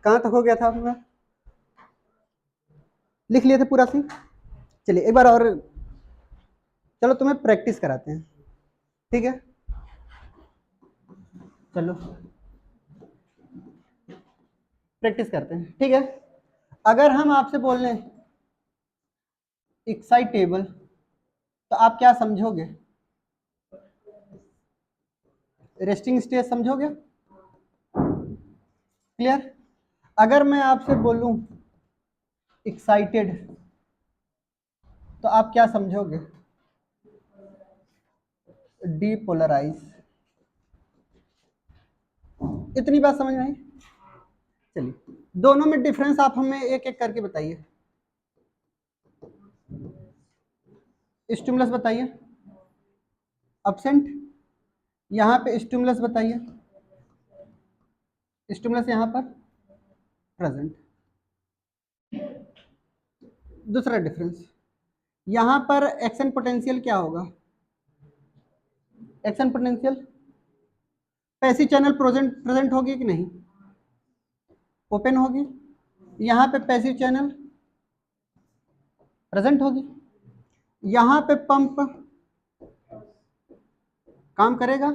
कहाँ तक हो गया था आपका? लिख लिए थे पूरा सीन? चलिए एक बार और, चलो तुम्हें प्रैक्टिस कराते हैं, ठीक है? चलो प्रैक्टिस करते हैं, ठीक है? अगर हम आपसे बोल लें एक्साइटेबल, तो आप क्या समझोगे? रेस्टिंग स्टेज समझोगे? क्लियर? अगर मैं आपसे बोलूं एक्साइटेड, तो आप क्या समझोगे? डीपोलराइज। इतनी बात समझ में आई? चलिए दोनों में डिफरेंस आप हमें एक एक करके बताइए। स्टिमुलस बताइए, अब्सेंट। यहाँ पे स्टिमुलस बताइए, स्टिमुलस यहाँ पर प्रेजेंट। दूसरा डिफरेंस, यहाँ पर एक्शन पोटेंशियल क्या होगा? Action potential passive channel present present होगी कि नहीं? ओपन होगी। यहाँ पे पैसिव चैनल प्रेजेंट होगी। यहाँ पे पंप काम करेगा?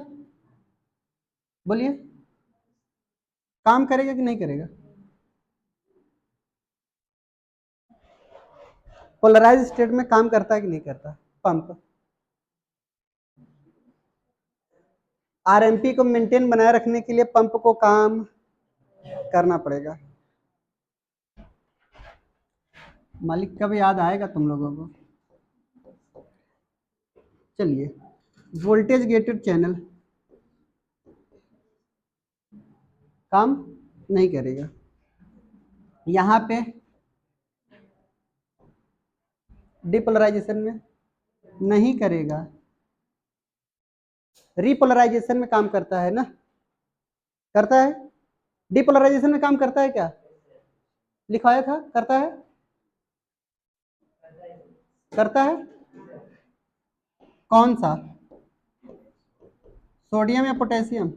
बोलिए, काम करेगा कि नहीं करेगा? पोलराइज स्टेट में काम करता है कि नहीं करता पंप? आरएमपी को मेंटेन बनाए रखने के लिए पंप को काम करना पड़ेगा। मालिक कब याद आएगा तुम लोगों को? चलिए वोल्टेज गेटेड चैनल काम नहीं करेगा। यहाँ पे डिपोलराइजेशन में नहीं करेगा, रिपोलराइजेशन में काम करता है ना? करता है। डिपोलराइजेशन में काम करता है क्या? लिखवाया था, करता है? करता है। कौन सा? सोडियम या पोटेशियम?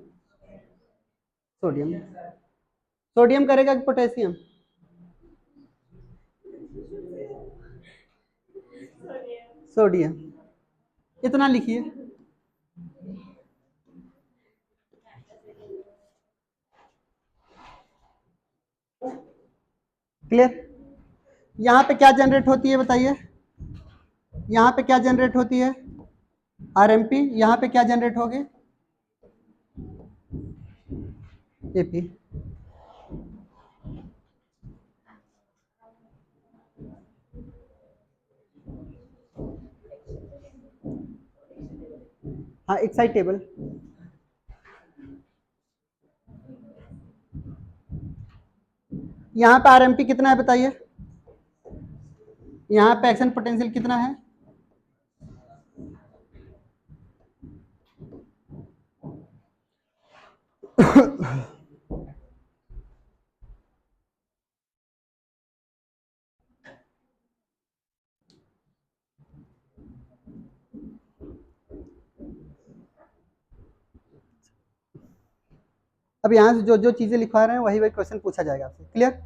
सोडियम। सोडियम करेगा कि पोटेशियम? सोडियम। इतना लिखिए। क्लियर? यहाँ पे क्या जनरेट होती है बताइए? यहाँ पे क्या जनरेट होती है? आरएमपी। यहाँ पे क्या जनरेट होगी? एपी। हाँ एक्साइटेबल। यहाँ पे आरएमपी कितना है बताइए? यहाँ पे एक्शन पोटेंशियल कितना है? अब यहाँ से जो जो चीजें लिखवा रहे हैं वही वही क्वेश्चन पूछा जाएगा आपसे। क्लियर?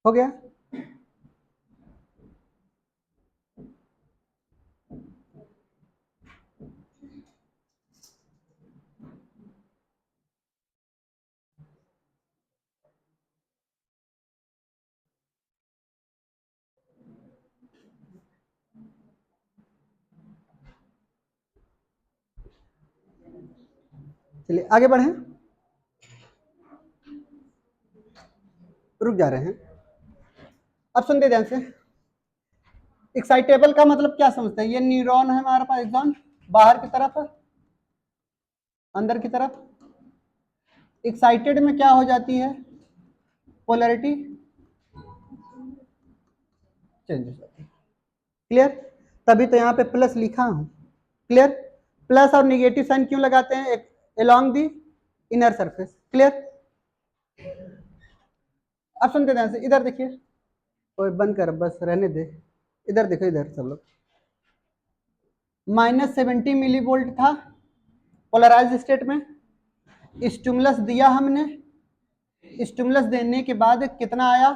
हो गया? चलिए आगे बढ़े, रुक जा रहे हैं। अब सुनते ध्यान से। एक्साइटेबल का मतलब क्या समझते हैं? ये न्यूरॉन है हमारे पास, एक्सॉन बाहर की तरफ, अंदर की तरफ। एक्साइटेड में क्या हो जाती है? पोलैरिटी चेंज हो जाती है। क्लियर? तभी तो यहाँ पे प्लस लिखा हूँ। क्लियर? प्लस और निगेटिव साइन क्यों लगाते हैं? Along the inner surface. Clear? अब सुनते ध्यान से, इधर देखिए, कोई बंद कर, बस रहने दे। इधर देखो, इधर सब लोग, -70 मिली वोल्ट था पोलराइज स्टेट में। स्टिमुलस दिया हमने, स्टिमुलस देने के बाद कितना आया?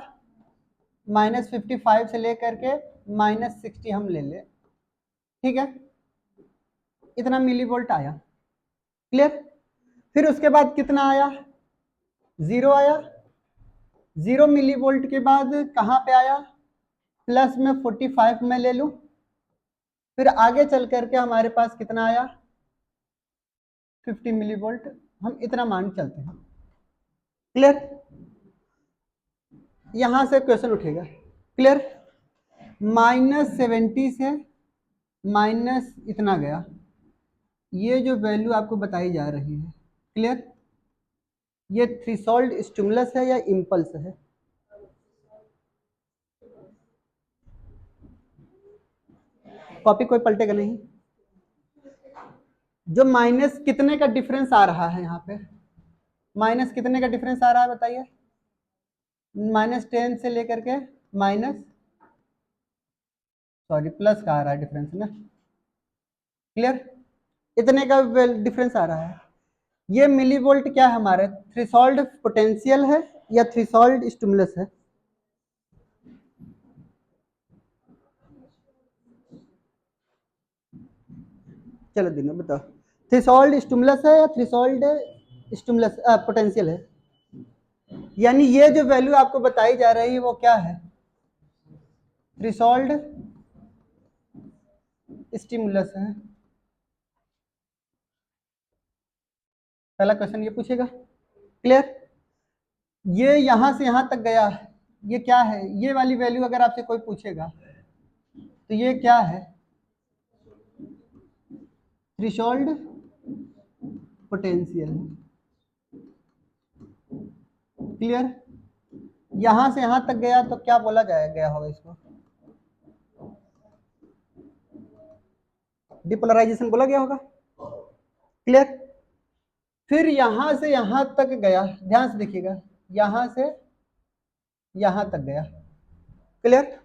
-55 से लेकर के -60 हम ले ले, ठीक है, इतना मिली वोल्ट आया। क्लियर? फिर उसके बाद कितना आया? 0 आया। 0 मिली वोल्ट के बाद कहाँ पे आया? प्लस में 45 में ले लूं, फिर आगे चल करके हमारे पास कितना आया? 50 मिली वोल्ट। हम इतना मान चलते हैं। क्लियर? यहां से क्वेश्चन उठेगा। क्लियर? -70 से माइनस इतना गया, ये जो वैल्यू आपको बताई जा रही है, क्लियर, ये थ्रेशोल्ड स्टिमुलस है या इम्पल्स है? कॉपी कोई पलटेगा नहीं। जो माइनस कितने का डिफरेंस आ रहा है यहाँ पे? माइनस कितने का डिफरेंस आ रहा है बताइए? -10 से लेकर के प्लस का आ रहा है डिफरेंस ना। क्लियर? इतने का डिफरेंस आ रहा है। ये मिली वोल्ट क्या है हमारे? थ्रेशोल्ड पोटेंशियल है या थ्रेशोल्ड स्टिमुलस है? चलो दिनों बताओ, थ्रेशोल्ड स्टिमुलस है या थ्रेशोल्ड स्टिमुलस पोटेंशियल है? यानी ये जो वैल्यू आपको बताई जा रही है वो क्या है? थ्रेशोल्ड स्टिमुलस है। पहला क्वेश्चन ये पूछेगा। क्लियर? ये यहां से यहां तक गया, ये क्या है? ये वाली वैल्यू अगर आपसे कोई पूछेगा तो ये क्या है? Threshold potential. क्लियर? यहां से यहां तक गया तो क्या बोला गया होगा इसको? डिपोलराइजेशन बोला गया होगा। क्लियर? फिर यहां से यहां तक गया, ध्यान से देखिएगा, यहां से यहां तक गया। क्लियर?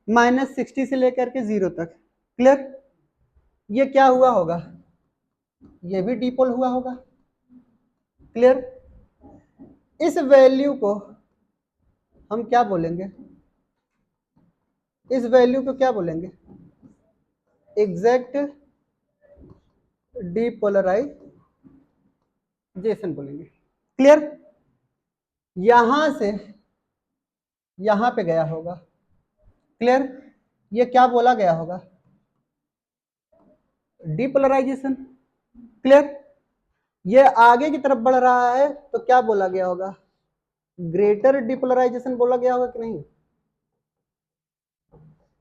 -60 से लेकर के 0 तक। क्लियर? ये क्या हुआ होगा? ये भी डिपोल हुआ होगा। क्लियर? इस वैल्यू को हम क्या बोलेंगे? इस वैल्यू को क्या बोलेंगे? एग्जैक्ट डिपोलराइजेशन बोलेंगे। क्लियर? यहां से यहां पे गया होगा। क्लियर? ये क्या बोला गया होगा? डिपोलराइजेशन। क्लियर? ये आगे की तरफ बढ़ रहा है तो क्या बोला गया होगा? ग्रेटर डिपोलराइजेशन बोला गया होगा कि नहीं?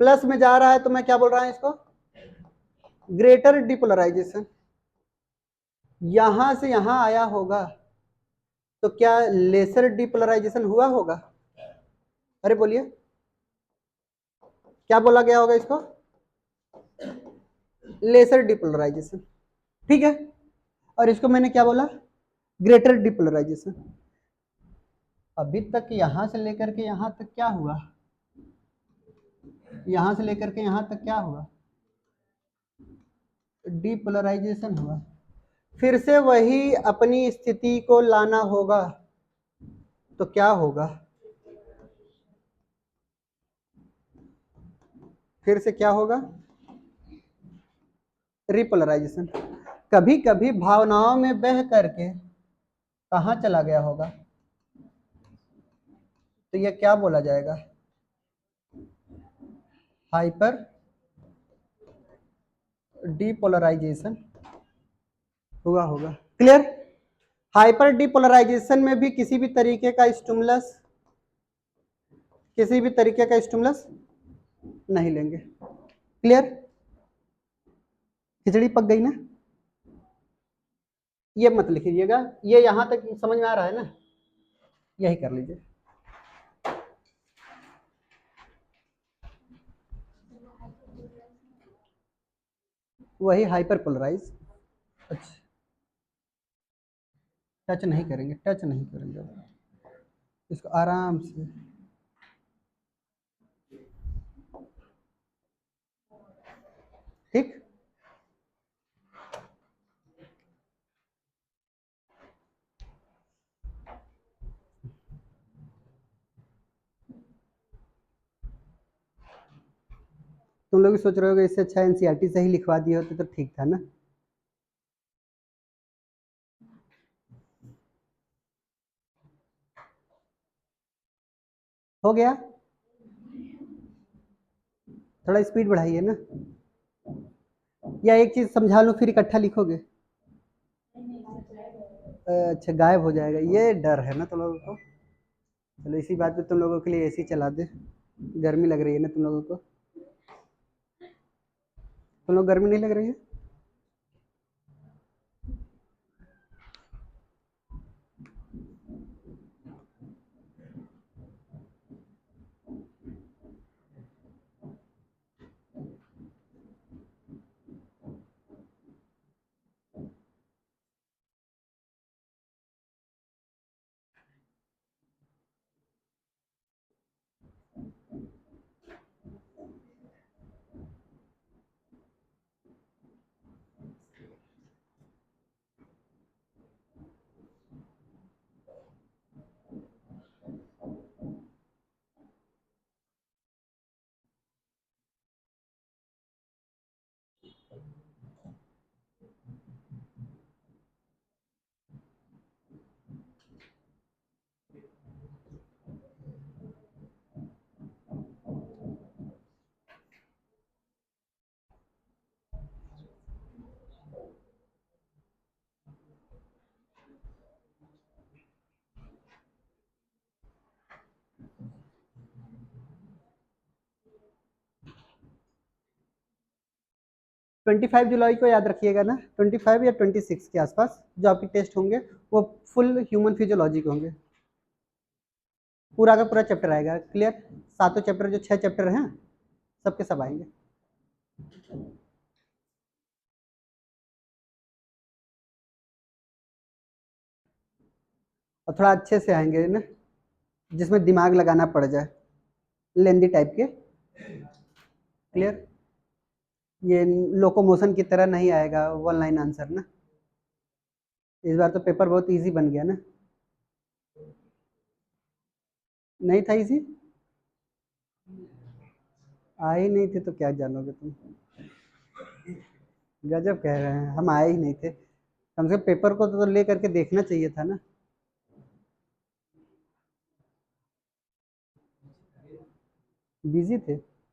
प्लस में जा रहा है तो मैं क्या बोल रहा हूं इसको? Greater depolarization. यहां से यहां आया होगा तो क्या लेसर डिपोलराइजेशन हुआ होगा? अरे बोलिए, क्या बोला गया होगा इसको? Lesser depolarization. ठीक है, और इसको मैंने क्या बोला? Greater depolarization. अभी तक यहां से लेकर के यहां तक क्या हुआ? यहां से लेकर के यहां तक क्या हुआ? डिपोलराइजेशन हुआ। फिर से वही अपनी स्थिति को लाना होगा तो क्या होगा? फिर से क्या होगा? रिपोलराइजेशन। कभी कभी भावनाओं में बह करके कहां चला गया होगा तो यह क्या बोला जाएगा? हाइपर डिपोलराइजेशन हुआ होगा। क्लियर? हाइपर डिपोलराइजेशन में भी किसी भी तरीके का स्टिमुलस नहीं लेंगे। क्लियर? खिचड़ी पक गई ना? ये मत लिखिएगा, ये यहां तक समझ में आ रहा है ना? यही कर लीजिए। वही हाइपर पोलराइज। अच्छा, टच नहीं करेंगे, टच नहीं करेंगे, इसको आराम से। ठीक। तुम लोग भी सोच रहे होगे इससे अच्छा एनसीईआरटी से ही लिखवा दिए होते तो ठीक था ना। हो गया, थोड़ा स्पीड बढ़ाइए ना, या एक चीज समझा लूं फिर इकट्ठा लिखोगे। अच्छा, गायब हो जाएगा, ये डर है ना तुम लोगों को। चलो इसी बात पे तुम लोगों के लिए एसी चला दे। गर्मी लग रही है ना तुम लोगों को, तुम लोग गर्मी नहीं लग रही है। 25 जुलाई को याद रखिएगा ना, 25 या 26 के आसपास जो आपके टेस्ट होंगे वो फुल ह्यूमन फिजियोलॉजी के होंगे। पूरा का पूरा चैप्टर आएगा, क्लियर। सातों चैप्टर जो 6 चैप्टर हैं सबके सब आएंगे। और थोड़ा अच्छे से आएंगे ना, जिसमें दिमाग लगाना पड़ जाए, लेंदी टाइप के, क्लियर। ये लोकोमोशन की तरह नहीं आएगा वन लाइन आंसर ना। इस बार तो पेपर बहुत इजी बन गया ना। नहीं था इजी, आए ही नहीं थे तो क्या जानोगे तुम। गजब कह रहे हैं, हम आए ही नहीं थे, कम से कम पेपर को तो ले करके देखना चाहिए था ना। बिजी थे।